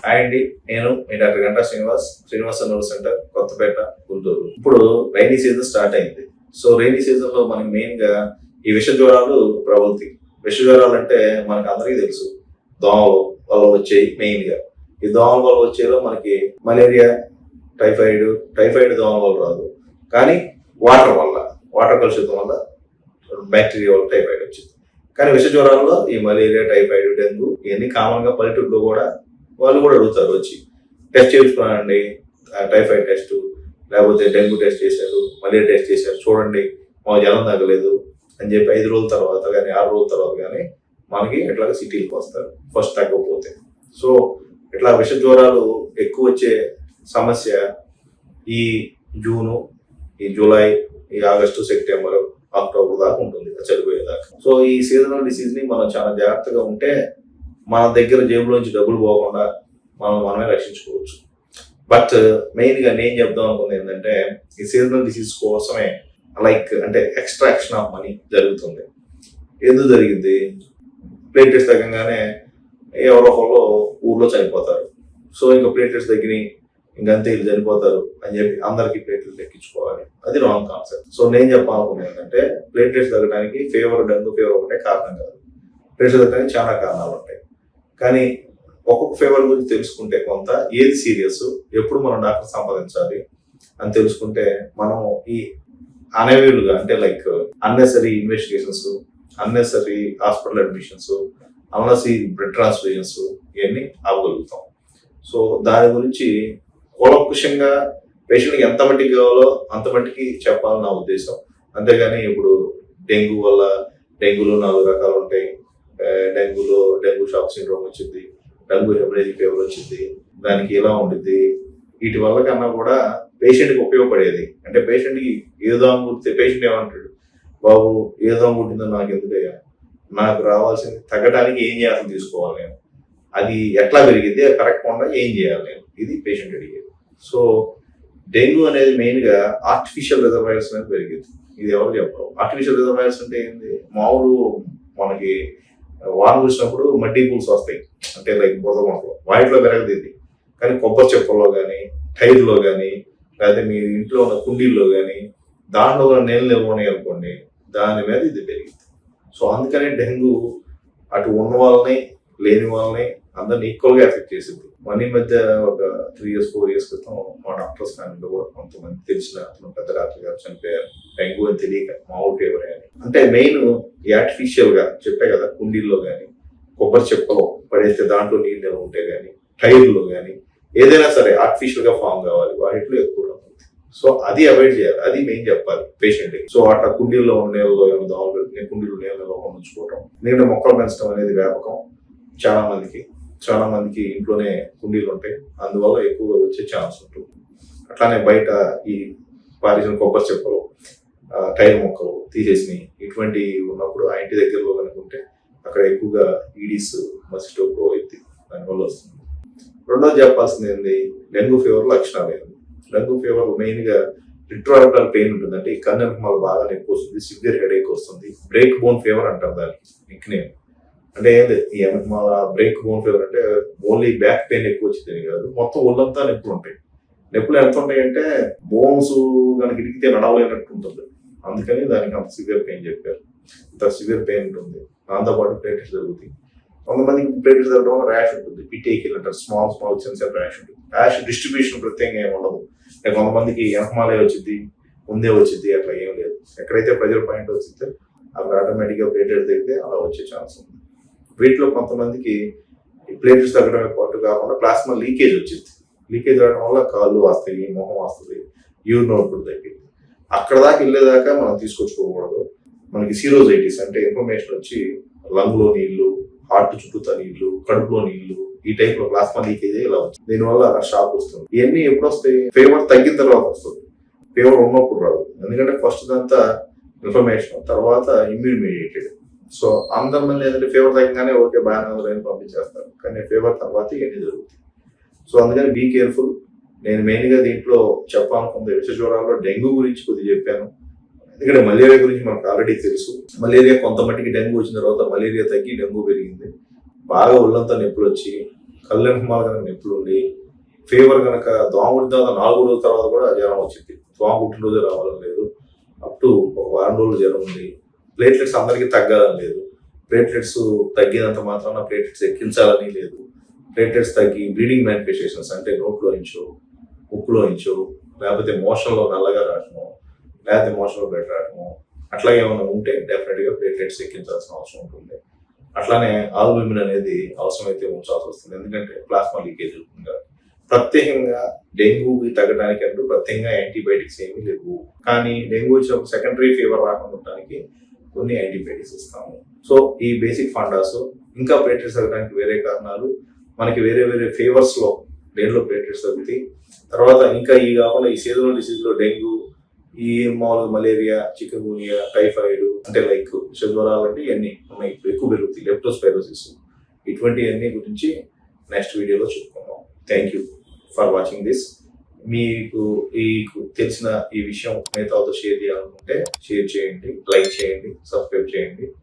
Hi అండి, నేను మీ doctor Ganta Srinivasa nerve centre, Kothapeta, Guntur. ఇప్పుడు రైనీ సీజన్ స్టార్ట్ అయింది. సో రైనీ సీజన్ లో మనకి మెయిన్ గా ఈ విష జ్వరాలు ప్రబలుతాయి. విష జ్వరాలు అంటే మనకి అందరికీ తెలుసు, దోమల వల్ల వచ్చేవి మెయిన్ గా. ఈ దోమల వల్ల వచ్చేలో మనకి మలేరియా, టైఫాయిడ్ దోమల వల్ల రాదు, కానీ వాటర్ కలుషితం వల్ల బ్యాక్టీరియా వల్ల టైఫాయిడ్ వచ్చింది. కానీ విష జ్వరాల్లో ఈ మలేరియా, టైఫాయిడ్, డెంగ్యూ ఇవన్నీ కామన్ గా పల్లెటూరులో కూడా వాళ్ళు కూడా అడుగుతారు, వచ్చి టెస్ట్ చేయించుకున్నానండి, టైఫాయిడ్ టెస్ట్, లేకపోతే డెంగ్యూ టెస్ట్ చేశారు, మలేరియా టెస్ట్ చేశారు, చూడండి మా జ్వరం తగ్గలేదు అని చెప్పి 5 రోజుల తర్వాత కానీ 6 రోజుల తర్వాత కానీ మనకి ఇట్లాగ సిటీలకు వస్తారు ఫస్ట్ తగ్గకపోతే. సో ఇట్లా విష జ్వరాలు ఎక్కువ వచ్చే సమస్య ఈ జూను, ఈ జూలై, ఈ ఆగస్టు, సెప్టెంబర్, అక్టోబర్ దాకా ఉంటుంది, చనిపోయేదాకా. సో ఈ సీజనల్ డిసీజ్ ని మనం చాలా జాగ్రత్తగా ఉంటే మన దగ్గర జేబులోంచి డబ్బులు పోకుండా మనమే రక్షించుకోవచ్చు. బట్ మెయిన్ గా నేను చెప్దాం అనుకుంది ఏంటంటే, ఈ సీజనల్ డిసీజ్ కోసమే అంటే ఎక్స్ట్రాక్షన్ ఆఫ్ మనీ జరుగుతుంది. ఎందుకు జరిగింది? ప్లేటెట్స్ తగ్గగానే ఎవరో ఒకళ్ళు ఊర్లో చనిపోతారు. సో ఇంకా ప్లేటెట్స్ తగ్గినాయి, ఇంకంతే వీళ్ళు చనిపోతారు అని చెప్పి అందరికీ ప్లేటెట్స్ ఎక్కించుకోవాలి. అది రాంగ్ కాన్సెప్ట్. సో నేను చెప్పాలనుకున్నది ఏంటంటే, ప్లేటెట్స్ తగ్గడానికి డెంగ్యూ ఫీవర్ ఒకటే కారణం కాదు. ప్లేటెట్స్ తగ్గడానికి చాలా కారణాలు ఉంటాయి. కానీ ఒక్కొక్క ఫీవర్ గురించి తెలుసుకుంటే కొంత ఏది సీరియస్, ఎప్పుడు మనం డాక్టర్ సంపాదించాలి అని తెలుసుకుంటే మనం ఈ అనేవేలుగా అంటే unnecessary investigations, unnecessary hospital admissions, unnecessary blood transfusions ఇవన్నీ ఆపగలుగుతాం. సో దాని గురించి కూలంకుషంగా పేషెంట్కి ఎంత మట్టికి కావాలో అంత మట్టికి చెప్పాలని నా ఉద్దేశం. అంతేగాని ఇప్పుడు డెంగ్యూలో 4 రకాలు ఉంటాయి. డెంగ్యూ షాక్ సిండ్రోమ్ వచ్చింది, డెంగ్యూ హెమరేజిక్ ఫీవర్ వచ్చింది, దానికి ఎలా ఉంటుంది, వీటి వల్ల కన్నా కూడా పేషెంట్కి ఉపయోగపడేది అంటే పేషెంట్కి ఏదో కుడితే పేషెంట్ ఏమంటాడు, బాబు ఏదో కుట్టిందో నాకు ఎందుకయ్యా, నాకు రావాల్సింది తగ్గడానికి ఏం చేయాలని తీసుకోవాలి నేను, అది ఎట్లా పెరిగింది, అది కరెక్ట్ గా ఏం చేయాలి నేను, ఇది పేషెంట్ అడిగేది. సో డెంగ్యూ అనేది మెయిన్ గా ఆర్టిఫిషియల్ రిజర్వాయర్స్ అనేది పెరిగింది. ఇది ఎవరు చెప్పరు. ఆర్టిఫిషియల్ రిజర్వాయర్స్ అంటే ఏంది? మామూలు మనకి వాన చూసినప్పుడు మడ్డీ పూల్స్ వస్తాయి, అంటే బురద మొక్కలు, వాటిలో పెరగదు. కానీ కొబ్బరి చెప్పుల్లో కానీ, టైర్లో కానీ, లేకపోతే మీ ఇంట్లో ఉన్న కుండీల్లో కానీ దాంట్లో నీళ్ళు నిల్వ ఉన్నాయి అనుకోండి, దాని మీద ఇది పెరిగింది. సో అందుకని డెంగ్యూ అటు ఉన్న వాళ్ళని లేని వాళ్ళని అందరిని ఈక్వల్గా ఎఫెక్ట్ చేసింది. మన ఈ మధ్య ఒక 3 years 4 years క్రితం మా డాక్టర్స్ ఫ్యామిలీలో కూడా కొంతమంది తెలిసిన పెద్ద డాక్టర్ గారు చనిపోయారు, డెంగ్యూ అని తెలియక, మామూలు ఫీవర్ అని. అంటే మెయిన్ ఆర్టిఫిషియల్ గా చెప్పే కదా, కుండీల్లో కానీ, కొబ్బరి చెప్పులో పడేస్తే దాంట్లో నీళ్ళు నిల్వ ఉంటే కానీ, టైర్లో కానీ, ఏదైనా సరే ఆర్టిఫిషియల్ గా ఫామ్ కావాలి, వాటిలో ఎక్కువ ఉంటుంది. సో అది అవాయిడ్ చేయాలి, అది మెయిన్ చెప్పాలి పేషెంట్. సో అట్లా కుండీల్లో ఉన్న నీళ్ళలో దోమలు, కుండీలో నీళ్ళలో ఉంచుకోవటం, నీళ్ళ మొక్కలు పెంచడం అనేది వ్యాపకం. చాలా మందికి ఇంట్లోనే కుండీలు ఉంటాయి, అందువల్ల ఎక్కువగా వచ్చే ఛాన్స్ ఉంటుంది. అట్లానే బయట ఈ పారేసిన కొబ్బరి చెప్పులు, టైర్ మొక్కలు తీసేసి ఇటువంటి ఉన్నప్పుడు ఆ ఇంటి దగ్గరలో కనుకుంటే అక్కడ ఎక్కువగా ఈడీస్, మస్కిటో గ్రో అవుతుంది, దానివల్ల వస్తుంది. రెండోది చెప్పాల్సింది ఏంది, డెంగ్యూ ఫీవర్ లక్షణాలు ఏంది? డెంగ్యూ ఫీవర్ మెయిన్ గా రిట్రోరాక్టల్ పెయిన్ ఉంటుంది, అంటే ఈ కన్ను వెనకమాల బాగా నొప్పి వస్తుంది, సివియర్ హెడేక్ వస్తుంది, బ్రేక్ బోన్ ఫీవర్ అంటారు దానికి నిక్నేమ్. అంటే ఏంది ఈ వెనకమాల బ్రేక్ బోన్ ఫీవర్ అంటే ఓన్లీ బ్యాక్ పెయిన్ ఎక్కువ వచ్చింది కాదు, మొత్తం ఒళ్ళంతా నొప్పులు ఉంటాయి. నొప్పులు ఎంత ఉంటాయంటే బోన్స్ కనుక ఇరిగితే నడవలేనట్టు ఉంటుంది. అందుకని దానికి అంత సివియర్ పెయిన్ చెప్పారు. ఇంత సివియర్ పెయిన్ ఉంటుంది, దాంతోపాటు ప్లేటెట్స్ జరుగుతాయి. కొంతమందికి ప్లేటెట్స్ జరగడం వల్ల ర్యాష్ ఉంటుంది, పిటేకిల్ అంటారు, స్మాల్ సెన్సిటివ్ ర్యాష్ ఉంటుంది. ర్యాష్ డిస్ట్రిబ్యూషన్ ప్రత్యేకంగా ఏమి ఉండదు. కొంతమందికి వెనకమాలే వచ్చింది, ముందే వచ్చింది, అట్లా ఏం లేదు. ఎక్కడైతే ప్రెజర్ పాయింట్ వచ్చిందో అక్కడ ఆటోమేటిక్గా ప్లేటెట్స్ తగ్గితే అలా వచ్చే ఛాన్స్ ఉంది. వీటిలో కొంతమందికి ప్లేటెట్స్ తగ్గడమే పాటు కాకుండా ప్లాస్మా లీకేజ్ వచ్చింది. లీకేజ్ రావడం వల్ల కాళ్ళు వస్తాయి, మొహం వస్తుంది, యూరిన్ అవుట్పుట్ తగ్గింది. అక్కడ దాకా వెళ్ళేదాకా మనం తీసుకొచ్చుకోకూడదు. మనకి సిరోజైటిస్ అంటే ఇన్ఫర్మేషన్ వచ్చి లంగ్లో నీళ్లు, హార్ట్ చుట్టూతా నీళ్లు, కడుపులో నీళ్లు, ఈ టైప్ లో ప్లాస్మా లీకేజ్ ఇలా వస్తుంది. దీనివల్ల షాక్ వస్తుంది. ఇవన్నీ ఎప్పుడు వస్తాయి? ఫీవర్ తగ్గిన తర్వాత వస్తుంది, ఫీవర్ ఉన్నప్పుడు రాదు. ఎందుకంటే ఫస్ట్ అంతా ఇన్ఫర్మేషన్, తర్వాత ఇమ్యూన్ మీడియేటెడ్. సో అందరిమంది ఏంటంటే ఫీవర్ తగ్గగానే ఓకే బాగానే ఉందని పంపించేస్తారు, కానీ ఫీవర్ తర్వాత ఇవన్నీ జరుగుతాయి. సో అందుకని బీ కేర్ఫుల్. నేను మెయిన్ గా దీంట్లో చెప్పాలనుకుంది విష జ్వరాల్లో డెంగ్యూ గురించి కొద్దిగా చెప్పాను. ఎందుకంటే మలేరియా గురించి మనకు ఆల్రెడీ తెలుసు. మలేరియా కొంత మట్టికి డెంగ్యూ వచ్చిన తర్వాత మలేరియా తగ్గి డెంగ్యూ పెరిగింది. బాగా ఒళ్ళంతా నొప్పులు వచ్చి కళ్ళు హిమాలు కనుక నొప్పులు ఉండి ఫీవర్ కనుక దోమ కుట్టిన తర్వాత 4 రోజుల తర్వాత కూడా జ్వరం వచ్చింది. దోమ కుట్టిన రోజు రావాలని లేదు, అప్ టు ఒక వారం రోజులు జ్వరం ఉంది. ప్లేట్లెట్స్ అందరికీ తగ్గాలని లేదు, ప్లేట్లెట్స్ తగ్గినంత మాత్రాన ప్లేట్లెట్స్ ఎక్కించాలని లేదు. ప్లేట్లెట్స్ తగ్గి బ్లీడింగ్ మ్యానిఫెస్టేషన్స్ అంటే నోట్లో ఇంచో ముక్కులో ఇంచో లేకపోతే మోషన్లో నల్లగా రావటము లేకపోతే మోషన్లో బ్లడ్ రావటము అట్లా ఏమైనా ఉంటే డెఫినెట్గా ప్లేట్లెట్స్ ఎక్కించాల్సిన అవసరం ఉంటుంది. అట్లానే ఆల్బుమిన్ అనేది అవసరమైతే ఉంచాల్సి వస్తుంది, ఎందుకంటే ప్లాస్మా లీకేజ్ ఉంటుంది కాబట్టి. ప్రత్యేకంగా డెంగ్యూకి తగ్గడానికి అంటూ ప్రత్యేకంగా యాంటీబయాటిక్స్ ఏమీ లేవు, కానీ డెంగ్యూ వచ్చి ఒక సెకండరీ ఫీవర్ రాకుండా ఉండడానికి కొన్ని యాంటీబయాటిక్స్ ఇస్తాము. సో ఈ బేసిక్ ఫండాస్ ఇంకా ప్లేట్లెట్స్ తగ్గడానికి వేరే కారణాలు, మనకి వేరే వేరే ఫీవర్స్లో దేంట్లో ప్లేట్లెట్స్ తగ్గుతాయి. తర్వాత ఇంకా ఈ కాకుండా ఈ సీజనల్ డిసీజ్లో డెంగ్యూ, ఈ మామూలుగా మలేరియా, చికెన్గునియా, టైఫాయిడ్ అంటే లైక్ జ్వరాలు అంటే ఇవన్నీ ఉన్నాయి, ఇప్పుడు ఎక్కువ పెరుగుతాయి. లెప్టోస్పైరోసిస్ ఇటువంటివన్నీ గురించి నెక్స్ట్ వీడియోలో చెప్పుకుందాం. Thank you for watching this. మీకు తెలిసిన ఈ విషయం మిగతాతో షేర్ చేయాలనుకుంటే షేర్ చేయండి, లైక్ చేయండి, సబ్స్క్రైబ్ చేయండి.